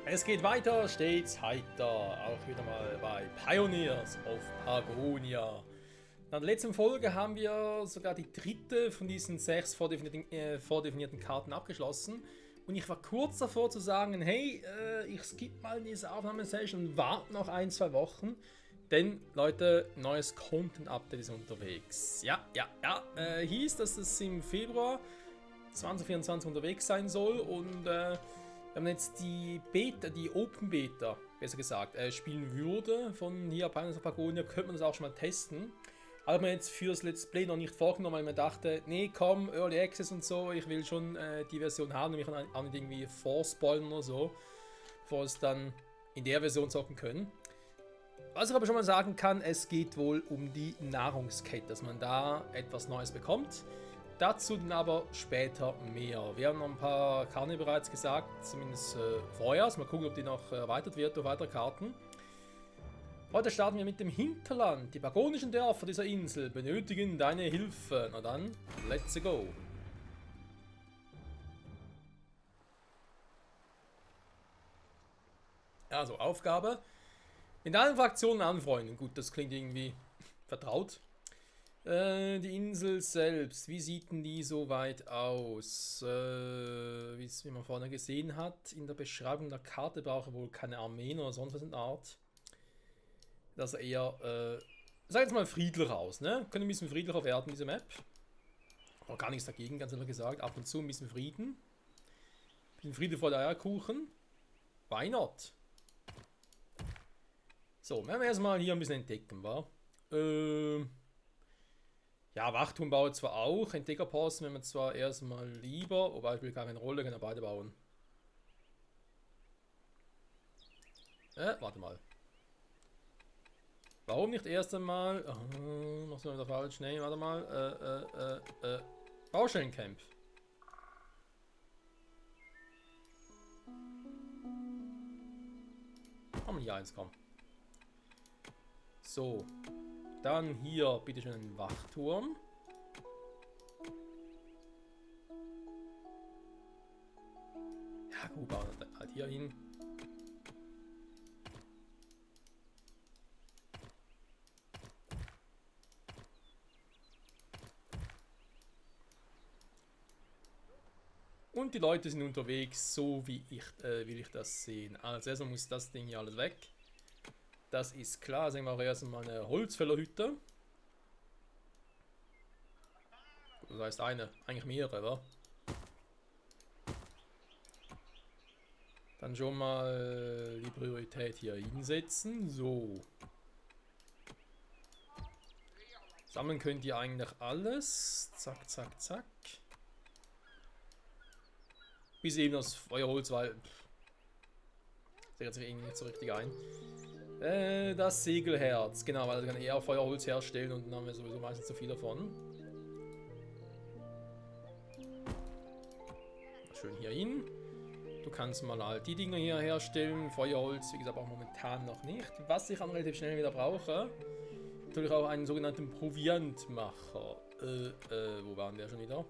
Es geht weiter, stets heiter, auch wieder mal bei Pioneers of Pagonia. In der letzten Folge haben wir sogar die dritte von diesen 6 vordefinierten Karten abgeschlossen. Und ich war kurz davor zu sagen, hey, ich skippe mal diese Aufnahmesession und warte noch 1-2 Wochen. Denn, Leute, neues Content-Update ist unterwegs. Hieß, dass es im Februar 2024 unterwegs sein soll und wenn man jetzt die Beta, die Open Beta, besser gesagt, spielen würde von hier Pioneers of Pagonia, könnte man das auch schon mal testen. Aber man jetzt fürs Let's Play noch nicht vorgenommen, weil man dachte, nee, komm, Early Access und so, ich will schon die Version haben und mich auch nicht irgendwie vorspoilen oder so, bevor wir es dann in der Version zocken können. Was ich aber schon mal sagen kann, es geht wohl um die Nahrungskette, dass man da etwas Neues bekommt. Dazu dann aber später mehr. Wir haben noch ein paar Karten bereits gesagt, zumindest vorher. Mal gucken, ob die noch erweitert wird durch weitere Karten. Heute starten wir mit dem Hinterland. Die pagonischen Dörfer dieser Insel benötigen deine Hilfe. Na dann, let's go. Also, Aufgabe. In allen Fraktionen anfreunden. Gut, das klingt irgendwie vertraut. Die Insel selbst, wie sieht denn die so weit aus? Wie man vorne gesehen hat, in der Beschreibung der Karte brauche wohl keine Armeen oder sonst was in der Art. Das eher, sag jetzt mal friedlicher aus, ne? Können ein bisschen friedlicher werden, diese Map. Aber gar nichts dagegen, ganz einfach gesagt. Ab und zu ein bisschen Frieden. Ein bisschen Friede vor der Eierkuchen. Why not? So, werden wir erstmal hier ein bisschen entdecken, wa? Ja, Wachturm baue ich zwar auch, Entdeckerposten wenn wir zwar erstmal lieber, wobei spielt gar keine Rolle, kann er beide bauen. Warte mal. Warum nicht erst einmal? Noch so wieder falsch. Nee, warte mal. Baustellencamp. Haben wir hier eins, komm. So. Dann hier bitte schön einen Wachturm. Ja gut, bauen wir halt hier hin. Und die Leute sind unterwegs, so wie will ich das sehen. Als erstes muss das Ding hier alles weg. Das ist klar, sagen wir auch erstmal eine Holzfällerhütte. Das heißt eine, eigentlich mehrere, wa? Dann schon mal die Priorität hier hinsetzen. So. Sammeln könnt ihr eigentlich alles. Zack, zack, zack. Bis eben das Feuerholz, weil... sehe jetzt irgendwie nicht so richtig ein. Das Segelherz, genau, weil er kann eher Feuerholz herstellen und dann haben wir sowieso meistens zu viel davon. Schön hier hin. Du kannst mal halt die Dinger hier herstellen. Feuerholz, wie gesagt, auch momentan noch nicht. Was ich dann relativ schnell wieder brauche, natürlich auch einen sogenannten Proviantmacher. Wo waren der schon wieder?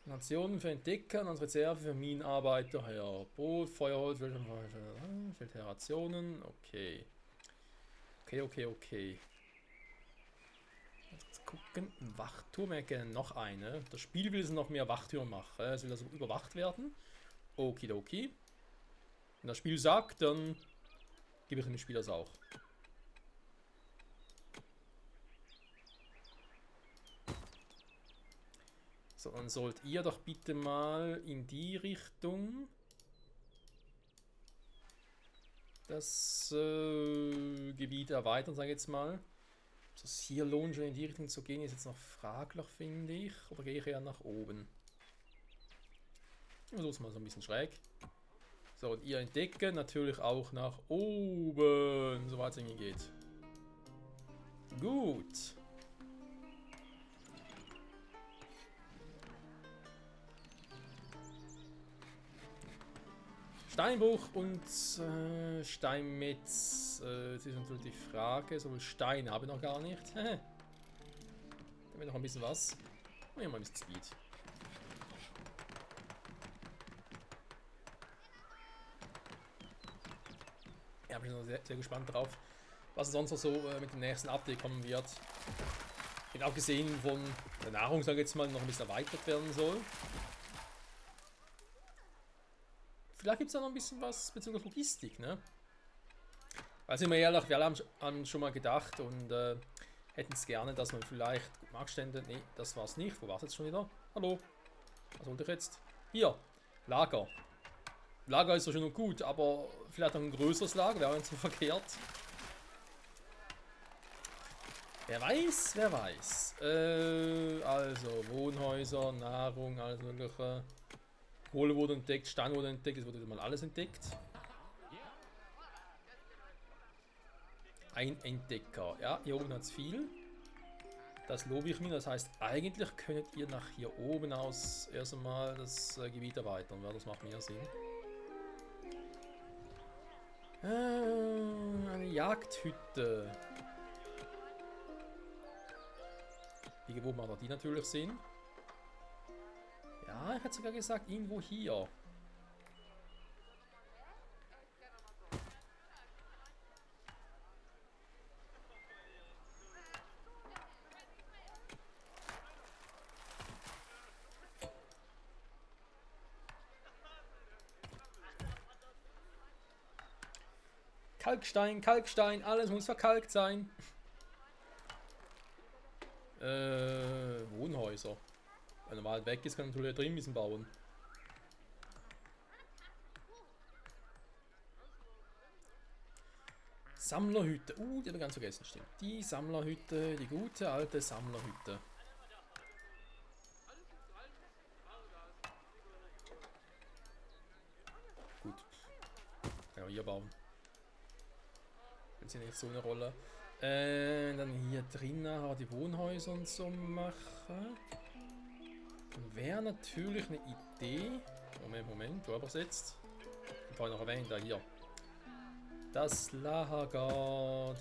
Nationen für Entdecker, als Reserve für Minenarbeiter, ja, Boot, Feuerholz, stellt her Rationen, okay. Okay. Jetzt gucken, Wachturm, wir gerne noch eine. Das Spiel will es noch mehr Wachtürme machen, es will also überwacht werden. Okidoki. Wenn das Spiel sagt, dann gebe ich dem Spiel das auch. So, dann sollt ihr doch bitte mal in die Richtung das Gebiet erweitern, sage ich jetzt mal. Ob es hier lohnt, schon in die Richtung zu gehen, ist jetzt noch fraglich, finde ich. Oder gehe ich eher nach oben? Ich versuche es mal so ein bisschen schräg. So, und ihr entdecken natürlich auch nach oben, soweit es irgendwie geht. Gut. Steinbruch und Steinmetz. Jetzt ist natürlich die Frage, so viel Stein habe ich noch gar nicht. Da haben wir noch ein bisschen was. Und hier mal ein bisschen Speed. bin schon sehr, sehr gespannt drauf, was sonst noch so mit dem nächsten Update kommen wird. Bin auch gesehen von der Nahrung, sage ich jetzt mal, noch ein bisschen erweitert werden soll. Vielleicht gibt es auch noch ein bisschen was bezüglich Logistik, ne? Weil sind wir ehrlich, wir alle haben schon mal gedacht und hätten es gerne, dass man vielleicht Marktstände. Nee, das war es nicht. Wo war es jetzt schon wieder? Hallo? Was wollte ich jetzt? Hier, Lager. Lager ist so schön und gut, aber vielleicht auch ein größeres Lager wäre nicht so verkehrt. Wer weiß, wer weiß. Also, Wohnhäuser, Nahrung, alles mögliche. Kohle wurde entdeckt, Stein wurde entdeckt, es wurde mal alles entdeckt. Ein Entdecker. Ja, hier oben hat es viel. Das lobe ich mir. Das heißt, eigentlich könntet ihr nach hier oben aus erst einmal das Gebiet erweitern. Ja, das macht mehr Sinn. Eine Jagdhütte. Wie wo macht die natürlich Sinn? Ja, ich hätte sogar gesagt, irgendwo hier. Kalkstein, Kalkstein, alles muss verkalkt sein. Wohnhäuser. Wenn er mal weg ist, kann man natürlich drin ein bisschen bauen. Sammlerhütte. Die habe ich ganz vergessen, stimmt. Die Sammlerhütte, die gute alte Sammlerhütte. Gut. Kann auch hier bauen. Jetzt hier nicht so eine Rolle. Dann hier drinnen die Wohnhäuser und so machen. Dann wäre natürlich eine Idee. Moment, wo übersetzt? Ich habe noch erwähnt, da hier. Das Lager.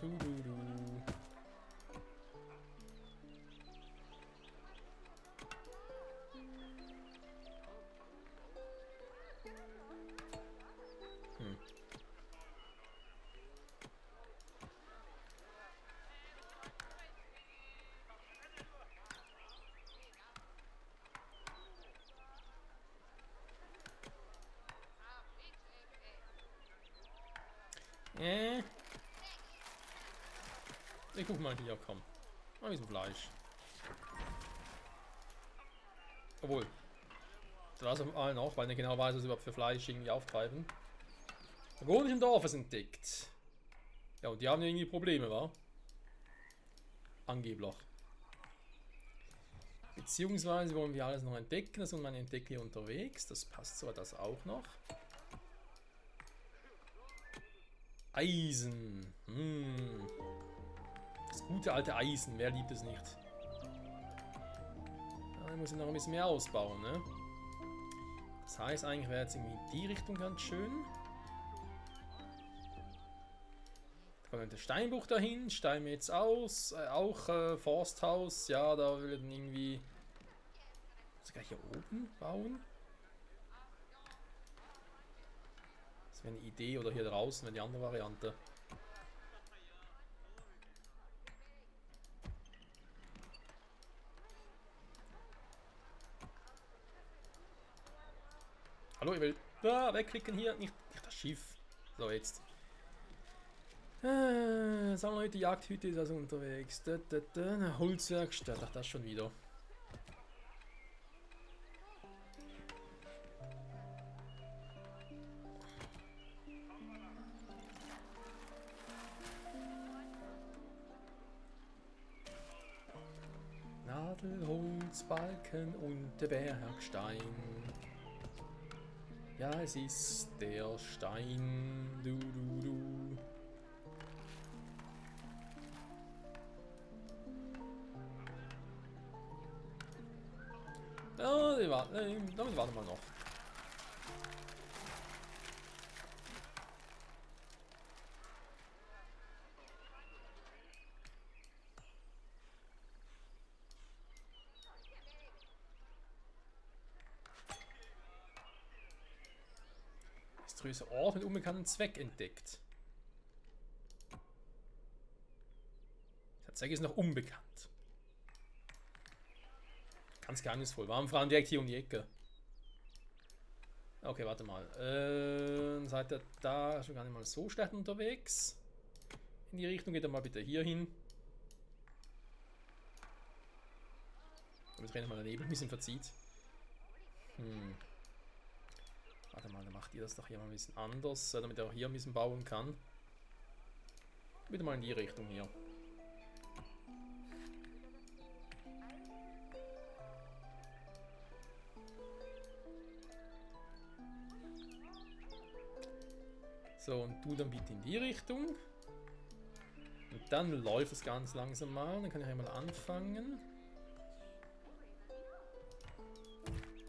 Ich guck mal hier, komm. Mal ein bisschen Fleisch. Obwohl. Das war es auf allen auch, weil ich nicht genau weiß, was überhaupt für Fleisch irgendwie auftreiben. Dragonischen Dorf ist entdeckt. Ja, und die haben irgendwie Probleme, wa? Angeblich. Beziehungsweise wollen wir alles noch entdecken. Das sind meine Entdecker hier unterwegs. Das passt so, das auch noch. Eisen. Das gute alte Eisen. Wer liebt es nicht? Da muss ich noch ein bisschen mehr ausbauen, ne? Das heißt, eigentlich wäre jetzt irgendwie in die Richtung ganz schön. Da kommt der Steinbruch dahin. Steigen wir jetzt aus. Auch Forsthaus. Ja, da will ich dann irgendwie sogar hier oben bauen. Das wäre eine Idee. Oder hier draußen wäre die andere Variante. Hallo, ich will da wegklicken hier, nicht das Schiff. So, jetzt. Sammlerhütte, Jagdhütte ist also unterwegs. Eine Holzwerkstatt, ach das schon wieder. Nadelholz, Balken und der Bergstein. Ja, es ist der Stein. Du. Ja, damit warten wir noch. Mysteriöser Ort mit unbekanntem Zweck entdeckt. Zweck ist noch unbekannt. Ganz geheimnisvoll. Warum fahren direkt hier um die Ecke? Okay, warte mal. Seid ihr da schon gar nicht mal so schlecht unterwegs? In die Richtung geht er mal bitte hier hin. Damit rennt mal daneben ein bisschen verzieht. Warte mal, dann macht ihr das doch hier mal ein bisschen anders, damit er auch hier ein bisschen bauen kann. Bitte mal in die Richtung hier. So, und du dann bitte in die Richtung. Und dann läuft es ganz langsam mal. Dann kann ich einmal anfangen.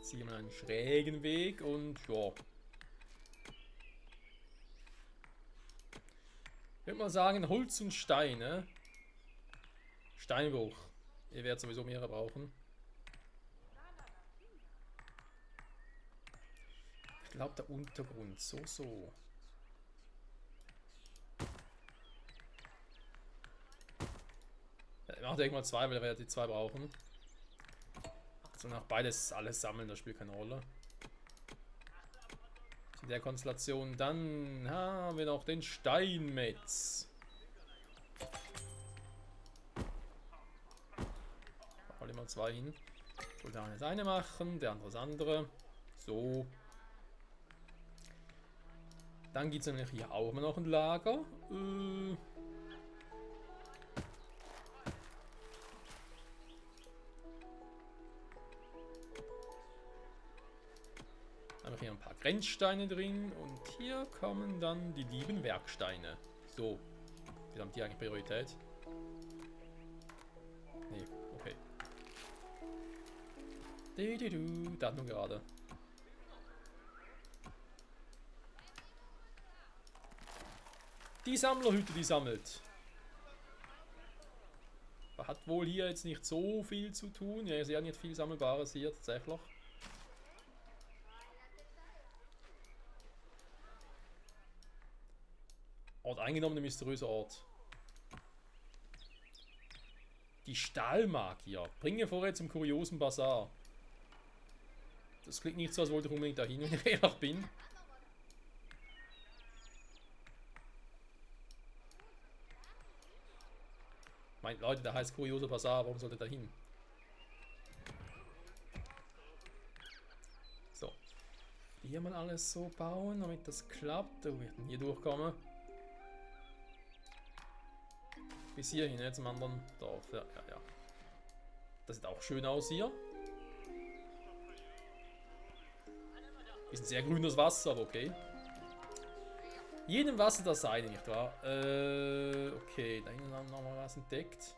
Ziehe mal einen schrägen Weg und ja. Ich würde mal sagen, Holz und Steine. Steinbruch. Ihr werdet sowieso mehrere brauchen. Ich glaube, der Untergrund. So. Ich mache direkt mal zwei, weil wir die zwei brauchen. So nach beides alles sammeln, das spielt keine Rolle. In der Konstellation. Dann haben wir noch den Steinmetz. Hol immer zwei hin. Ich wollte eine das eine machen, der andere das andere. So. Dann gibt es nämlich hier auch immer noch ein Lager. Haben wir hier ein paar Grenzsteine drin und hier kommen dann die lieben Werksteine. So. Wie haben die eigentlich Priorität? Nee, okay. Da nur gerade. Die Sammlerhütte, die sammelt. Hat wohl hier jetzt nicht so viel zu tun. Ja, ihr seht nicht viel Sammelbares hier tatsächlich. Ort eingenommen, der mysteriöse Ort. Die Stahlmagier. Bringe Vorräte zum kuriosen Bazar. Das klingt nicht so, als wollte ich unbedingt dahin, wenn ich ehrlich bin. Meint Leute, der heißt kurioser Bazar, warum sollte er da hin? So. Hier mal alles so bauen, damit das klappt. Oh, wir werden hier durchkommen. Bis hierhin, jetzt zum anderen Dorf. Ja. Das sieht auch schön aus hier. Bisschen sehr grünes Wasser, aber okay. Jedem Wasser das seine, nicht wahr? Okay, da hinten haben wir noch mal was entdeckt.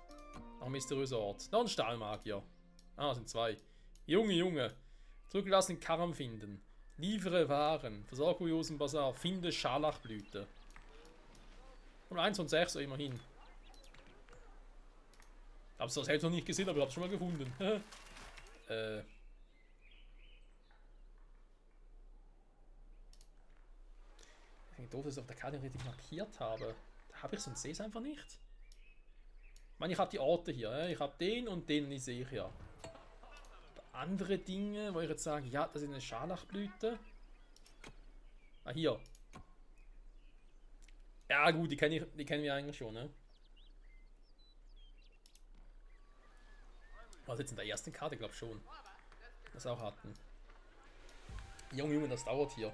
Noch ein mysteriöser Ort. Noch ein Stahlmagier. Ah, das sind zwei. Junge. Zurückgelassenen Karren finden. Liefere Waren. Versorge kuriosen Bazar. Finde Scharlachblüte. Und 1 von 6 immerhin. Hab's das selbst noch nicht gesehen, aber ich hab's schon mal gefunden. Ich doof, dass ich auf der Karte richtig markiert habe. Da habe ich sonst sehe es einfach nicht. Ich meine, ich habe die Orte hier. Ich habe den und den, die sehe ich ja. Andere Dinge, wo ich jetzt sage, ja, das ist eine Scharlachblüte. Ah, hier. Ja gut, die kennen wir eigentlich schon, ne? Was jetzt in der ersten Karte, glaube ich schon. Das auch hatten. Junge, das dauert hier.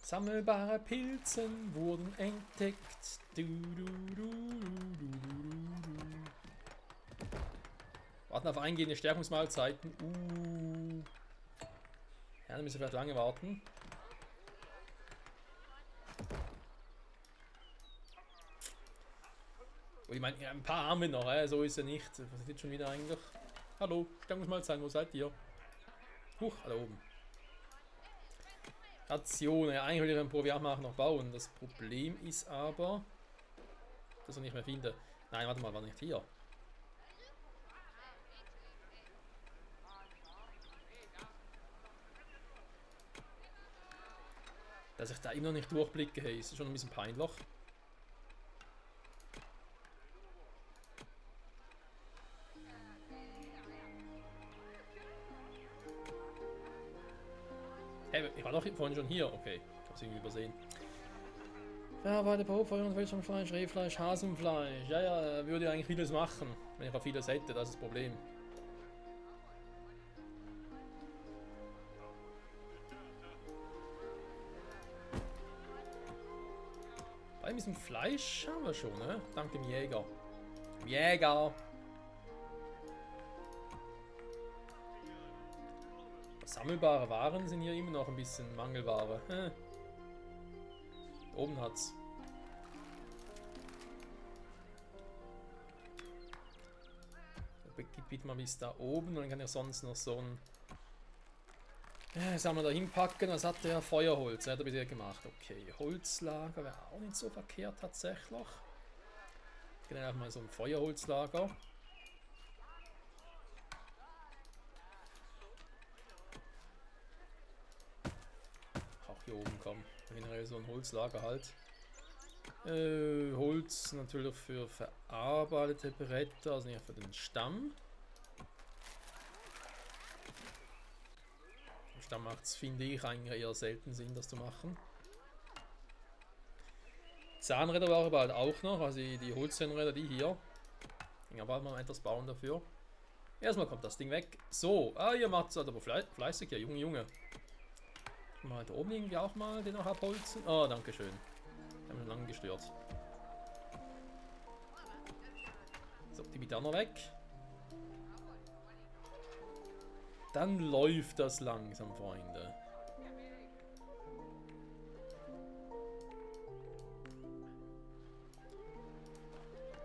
Sammelbare Pilzen wurden entdeckt. Warten auf eingehende Stärkungsmahlzeiten. Ja, dann müssen wir vielleicht lange warten. Oh, ich meine, ein paar haben wir noch, so ist ja nicht. Was ist jetzt schon wieder eigentlich? Hallo, Stärkungsmahlzeiten, wo seid ihr? Huch, da oben. Rationen, ja, eigentlich will ich ein Proviant machen noch bauen. Das Problem ist aber, das er nicht mehr finde. Nein, warte mal, war nicht hier. Dass ich da immer noch nicht durchblicke, hey, ist schon ein bisschen peinlich. Hey, ich war doch vorhin schon hier. Okay, ich habe es irgendwie übersehen. Verarbeitete Brotfeuer und Wildschweinfleisch, Rehfleisch, Hasenfleisch. Ja, ja, würde eigentlich vieles machen, wenn ich auch vieles hätte, das ist das Problem. Bei ein bisschen Fleisch haben wir schon, ne? Dank dem Jäger. Jäger! Sammelbare Waren sind hier immer noch ein bisschen Mangelware. Oben hat's. Bitte mal bis da oben und dann kann ich sonst noch so ein Sammler da hinpacken. Das hat der Feuerholz, hat er bisher gemacht. Okay, Holzlager wäre auch nicht so verkehrt tatsächlich. Ich kann einfach mal so ein Feuerholzlager. Auch hier oben kommen. Generell so ein Holzlager halt. Holz natürlich für verarbeitete Bretter, also nicht für den Stamm. Im Stamm macht es, finde ich, eigentlich eher selten Sinn, das zu machen. Zahnräder brauche ich bald auch noch, also die Holzzahnräder, die hier. Ich kann bald mal etwas bauen dafür. Erstmal kommt das Ding weg. So, ihr macht es halt aber fleißig, ja, Junge. Mal da oben irgendwie auch mal den noch abholzen. Oh, danke schön. Haben wir lange gestört. So, die bitte auch noch weg. Dann läuft das langsam, Freunde.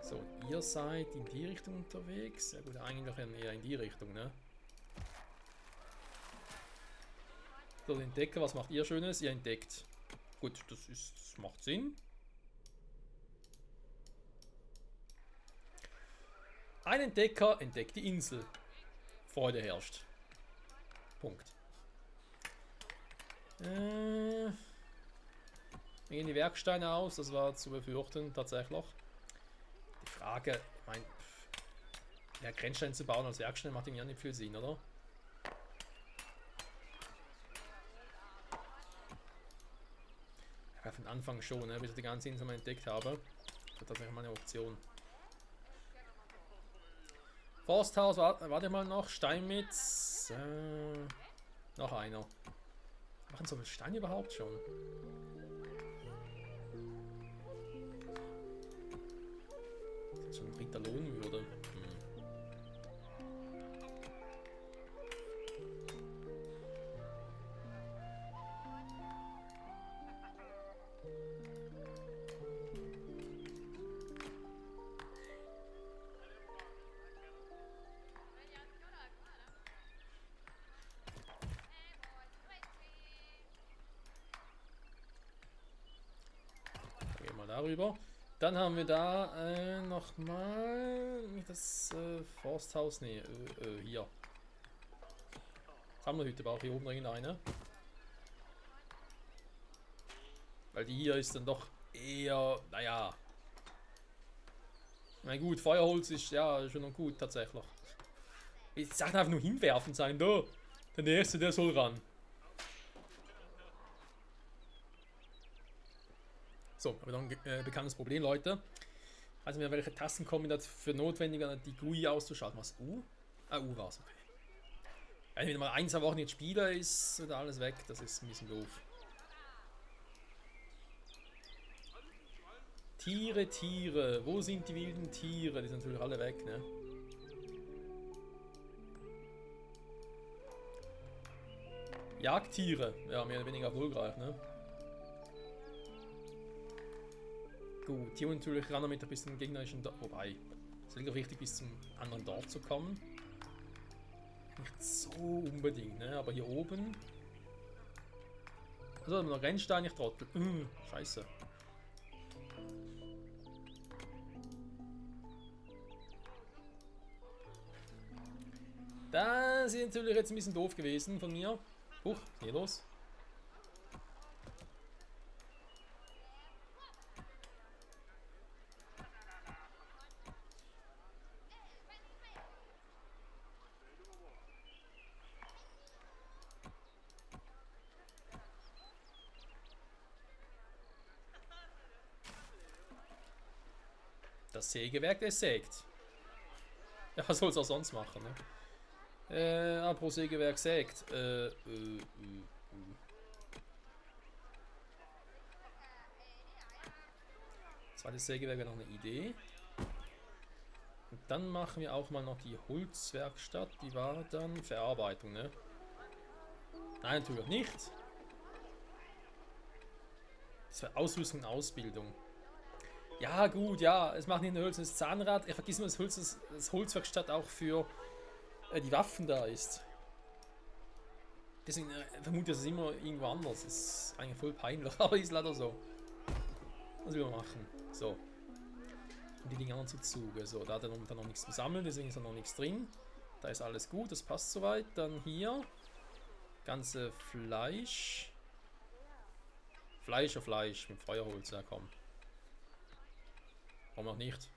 So, ihr seid in die Richtung unterwegs. Ja gut, eigentlich eher in die Richtung, ne? So, den Entdecker, was macht ihr Schönes? Ihr entdeckt. Gut, das macht Sinn. Ein Entdecker entdeckt die Insel. Freude herrscht. Punkt. Wie gehen die Werksteine aus? Das war zu befürchten, tatsächlich. Die Frage, ich meine, ja, Grenzstein zu bauen als Werkstein macht ja nicht viel Sinn, oder? Ja, von Anfang schon, ne, bis ich die ganze Insel mal entdeckt habe. Das ist tatsächlich mal eine Option. Forsthaus, warte mal noch. Steinmetz. Noch einer. Machen so viel Stein überhaupt schon? Das ist schon ein Ritter lohnen würde. Darüber. Dann haben wir da nochmal das Forsthaus. Ne, hier. Sammlerhütte brauche ich hier oben dringend eine. Weil die hier ist dann doch eher, naja. Na gut, Feuerholz ist ja schon noch gut tatsächlich. Die Sachen einfach nur hinwerfen sein, da. Der nächste, der soll ran. So, aber dann bekanntes Problem, Leute. Also mir welche Tasten kommen dafür notwendig, die GUI auszuschalten. Was? U? Ah, U war es, okay. Wenn ich mal 1 Wochen jetzt spiele, ist wieder alles weg. Das ist ein bisschen doof. Tiere, Tiere. Wo sind die wilden Tiere? Die sind natürlich alle weg, ne? Jagdtiere. Ja, mehr oder weniger erfolgreich, ne? Gut, hier natürlich ran damit bis zum gegnerischen Dorf. Wobei, es ist wichtig, bis zum anderen Dorf zu kommen. Nicht so unbedingt, ne? Aber hier oben. Also, noch Rennstein, ich trottel. Scheiße. Das ist natürlich jetzt ein bisschen doof gewesen von mir. Huch, hier los. Das Sägewerk, das sägt. Ja, was soll es auch sonst machen, ne? Apropos Sägewerk sägt. Zweites Sägewerk wäre noch eine Idee. Und dann machen wir auch mal noch die Holzwerkstatt. Die war dann Verarbeitung, ne? Nein, natürlich nicht. Das war Ausrüstung und Ausbildung. Ja, gut, ja, es macht nicht nur Holz, das Zahnrad. Ich vergesse mal, dass das Holzwerkstatt auch für die Waffen da ist. Deswegen vermute ich, dass es immer irgendwo anders. Das ist eigentlich voll peinlich, aber ist leider so. Was will man machen? So. Und die Dinger anzuzugen. So, da hat er dann noch nichts zu sammeln, deswegen ist da noch nichts drin. Da ist alles gut, das passt soweit. Dann hier. Ganze Fleisch. Fleisch auf Fleisch mit Feuerholz, ja komm. Warum auch nicht?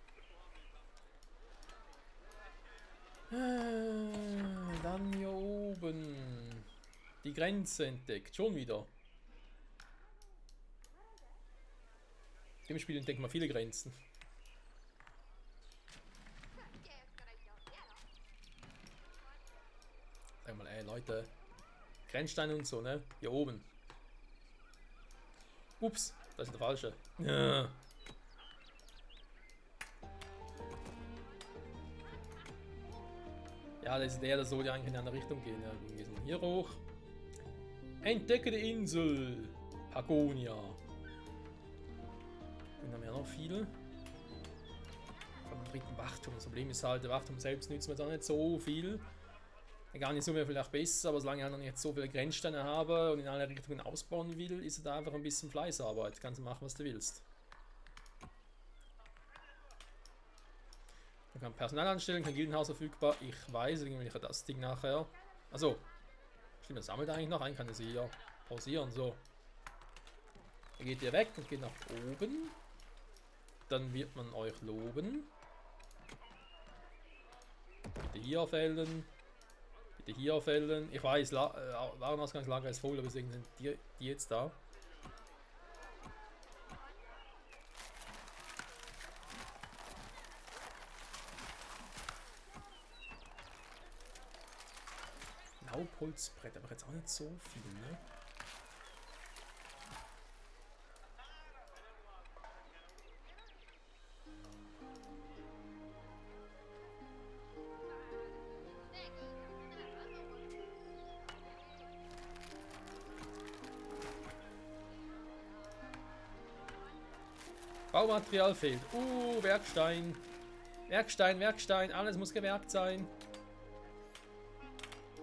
Dann hier oben. Die Grenze entdeckt. Schon wieder. Im Spiel entdeckt man viele Grenzen. Sag mal, ey Leute. Grenzsteine und so, ne? Hier oben. Ups, das ist der falsche. Ja. Ja, das ist der soll ja eigentlich in eine andere Richtung gehen. Ja, wir gehen hier hoch. Entdecke die Insel. Pagonia. Dann haben wir ja noch viel. Von dem dritten Wachturm. Das Problem ist halt, der Wachturm selbst nützt mir da nicht so viel. Gar nicht so mehr vielleicht besser, aber solange ich noch nicht so viele Grenzsteine habe und in alle Richtungen ausbauen will, ist es da einfach ein bisschen Fleißarbeit. Kannst du machen, was du willst. Man kann Personal anstellen, kein Gildenhaus verfügbar. Ich weiß, irgendwie will ich das Ding nachher. Also, stimmt, das sammelt eigentlich noch. Einen kann ich sie hier pausieren. So. Dann geht ihr weg und geht nach oben. Dann wird man euch loben. Bitte hier aufhellen. Bitte hier aufhellen. Ich weiß, Warenausgangslager ist voll, aber deswegen sind die jetzt da. Laubholzbrett, aber jetzt auch nicht so viel, ne? Baumaterial fehlt. Werkstein. Werkstein, alles muss gewerkt sein.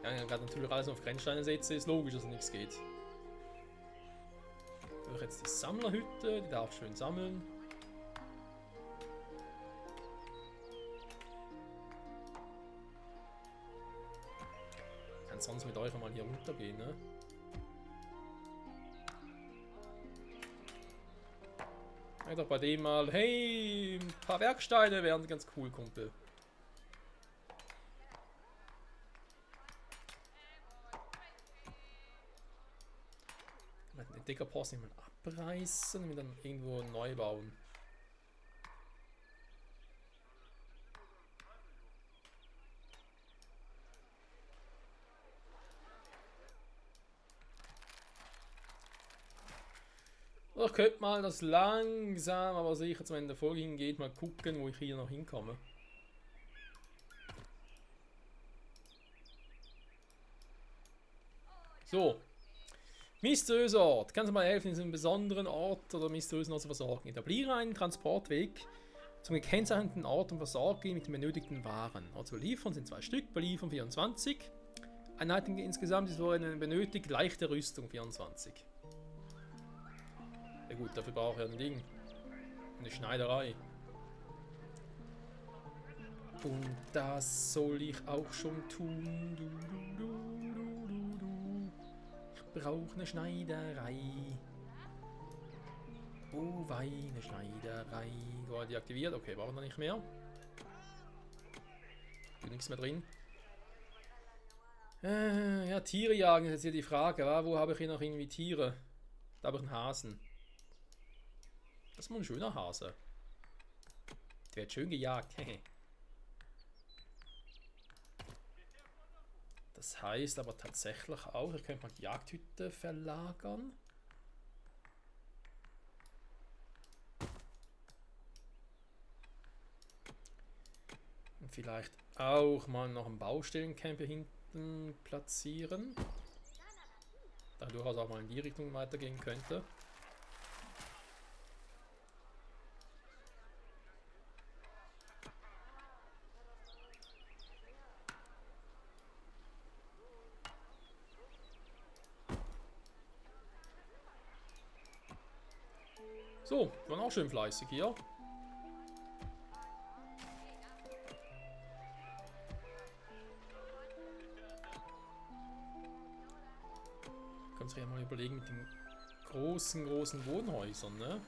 Ja, ich gerade natürlich alles auf Grenzsteine setze, ist logisch, dass nichts geht. Ich habe jetzt die Sammlerhütte, die darf schön sammeln. Ich kann sonst mit euch mal hier runtergehen, ne? Doch bei dem mal, hey, ein paar Werksteine wären ganz cool, Kumpel. Den Entdeckerposten mal abreißen und dann irgendwo neu bauen. Ich könnte mal das langsam, aber sicher zum Ende der Folge hingeht, mal gucken, wo ich hier noch hinkomme. So. Mysteriöser Ort. Kannst du mal helfen, in diesem besonderen Ort oder mysteriösen Ort zu versorgen? Etabliere einen Transportweg zum gekennzeichneten Ort und versorge ihn mit den benötigten Waren. Also liefern sind 2 Stück, beliefern 24. Einheiten insgesamt ist wohl eine benötigt, leichte Rüstung 24. Ja gut, dafür brauche ich ein Ding. Eine Schneiderei. Und das soll ich auch schon tun. Ich brauche eine Schneiderei. Oh wei, eine Schneiderei. War deaktiviert? Okay, brauchen wir nicht mehr. Nichts mehr drin. Ja, Tiere jagen ist jetzt hier die Frage. Wo habe ich hier noch irgendwie Tiere? Da habe ich einen Hasen. Das ist mal ein schöner Hase. Der wird schön gejagt. Das heißt aber tatsächlich auch, ich könnte mal die Jagdhütte verlagern. Und vielleicht auch mal noch ein Baustellencamp hier hinten platzieren. Da durchaus auch mal in die Richtung weitergehen könnte. So, wir waren auch schön fleißig hier. Können sich ja mal überlegen mit den großen Wohnhäusern, ne?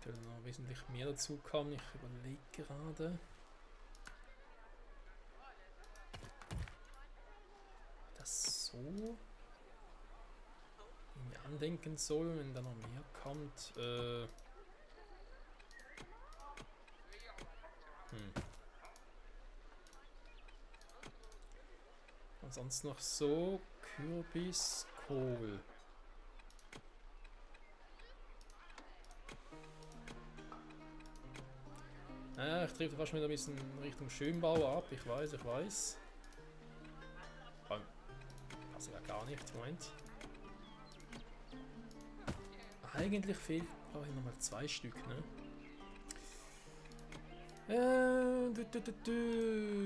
Noch wesentlich mehr dazu kommen. Ich überlege gerade. Das so irgendwie andenken soll, wenn da noch mehr kommt. Ansonsten noch so Kürbis, Kohl. Ich trete fast wieder ein bisschen Richtung Schönbau ab. Ich weiß. Passt ja gar nicht. Moment. Eigentlich fehlt brauche ich nochmal 2 Stück, ne?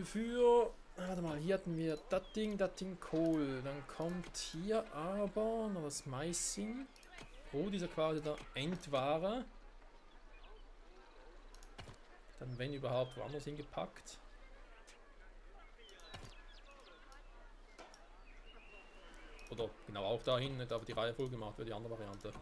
Für. Warte mal, hier hatten wir das Ding Kohl. Dann kommt hier aber noch das Maising. Oh, dieser quasi der Endware. Dann, wenn überhaupt, woanders hingepackt. Oder genau auch dahin, nicht aber die Reihe voll gemacht für die andere Variante.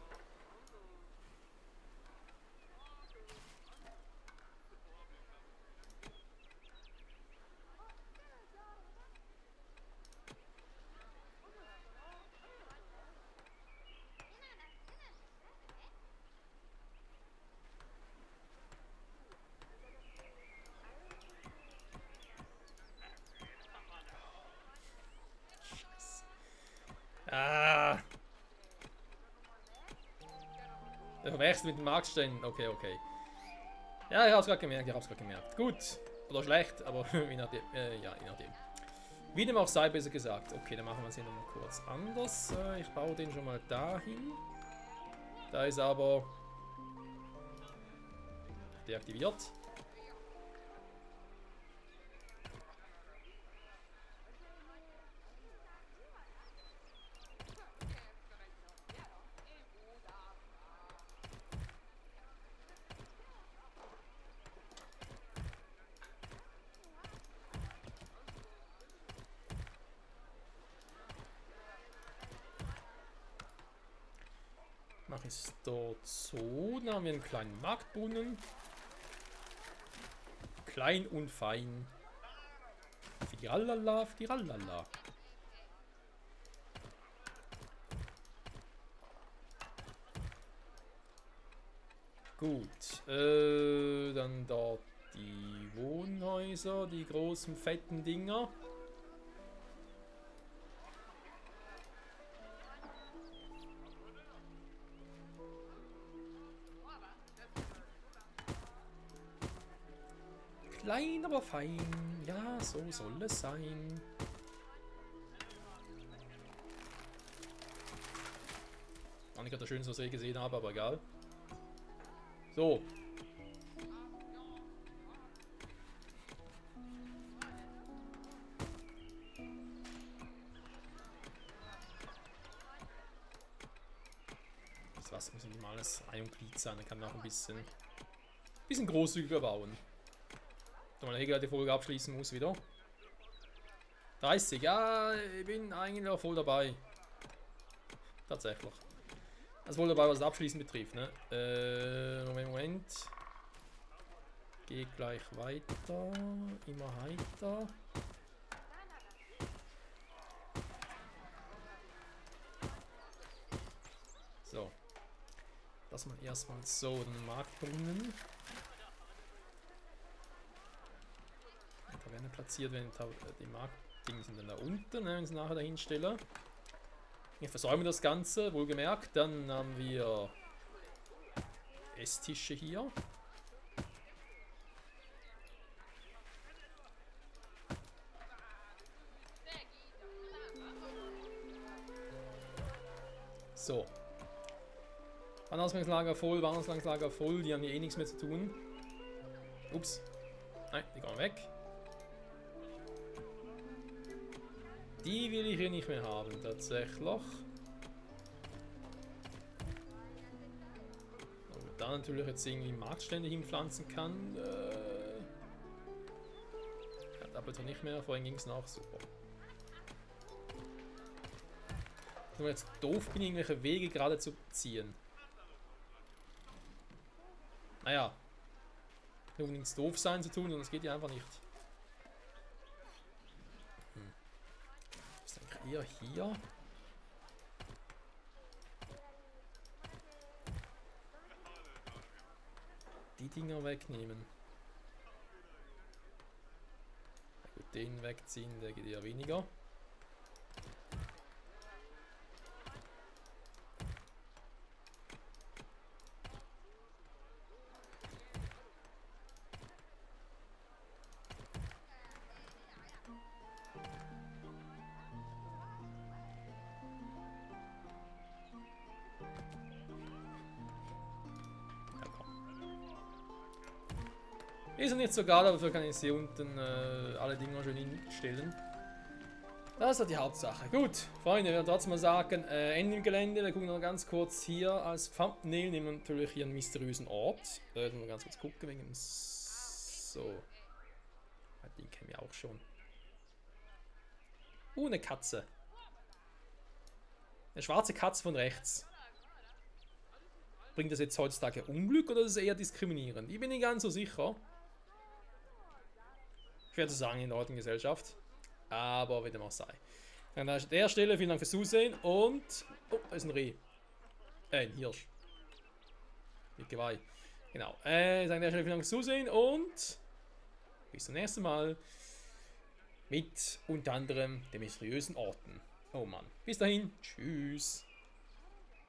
Der verwechselt mit den Marktständen. Okay. Ja, ich hab's gerade gemerkt. Gut. Oder schlecht, aber je nachdem. Ja, je nachdem. Wie dem auch sei, besser gesagt. Okay, dann machen wir es hier nochmal kurz anders. Ich baue den schon mal dahin. Da ist aber deaktiviert. Mache ich es dort so. Dann haben wir einen kleinen Marktbrunnen. Klein und fein. Fidirallala. Gut. Dann dort die Wohnhäuser, die großen fetten Dinger. Klein, aber fein. Ja, so soll es sein. auch nicht gerade das Schönste, was ich gesehen habe, aber egal. So. Das Wasser muss nicht mal alles Ei und Glied sein, dann kann man auch ein bisschen großzügiger bauen. Da man die Folge abschließen muss wieder. 30, ja, ich bin eigentlich auch voll dabei. Tatsächlich. Also wohl dabei, was das Abschließen betrifft, ne? Moment. Geht gleich weiter. Immer weiter. So. Das mal erstmal so den Markt bringen. Da werden platziert, wenn die Marktdinge sind dann da unten, ne, wenn ich es nachher dahin stelle. Ich versäume das Ganze, wohlgemerkt. Dann haben wir Esstische hier. So. Wanderungslager voll, Wanderungslager voll. Die haben hier eh nichts mehr zu tun. Ups. Nein, die gehen weg. Die will ich hier nicht mehr haben, tatsächlich. Und da natürlich jetzt irgendwie Marktstände hinpflanzen kann. Hat aber doch nicht mehr, vorhin ging es noch. Super. Nur jetzt doof bin, irgendwelche Wege gerade zu ziehen. Naja. Nur nichts doof sein zu tun, sondern es geht ja einfach nicht. Ist eigentlich eher hier. Die Dinger wegnehmen. Gut, den wegziehen, der geht eher weniger. Ist ja nicht so egal, dafür kann ich hier unten alle Dinger schön hinstellen. Das ist die Hauptsache. Gut, Freunde, wir werden trotzdem mal sagen, Ende im Gelände. Wir gucken noch ganz kurz hier als Thumbnail. Nehmen wir natürlich hier einen mysteriösen Ort. Da werden wir ganz kurz gucken wegen dem so. Den kennen wir auch schon. Eine Katze. Eine schwarze Katze von rechts. Bringt das jetzt heutzutage Unglück oder ist es eher diskriminierend? Ich bin nicht ganz so sicher. Schwer zu sagen in der heutigen Gesellschaft. Aber wie dem auch sei. An der Stelle vielen Dank fürs Zusehen und... Oh, da ist ein Reh. Ein Hirsch. Mit Geweih. Genau. An der Stelle vielen Dank fürs Zusehen und... Bis zum nächsten Mal. Mit unter anderem den mysteriösen Orten. Oh Mann. Bis dahin. Tschüss.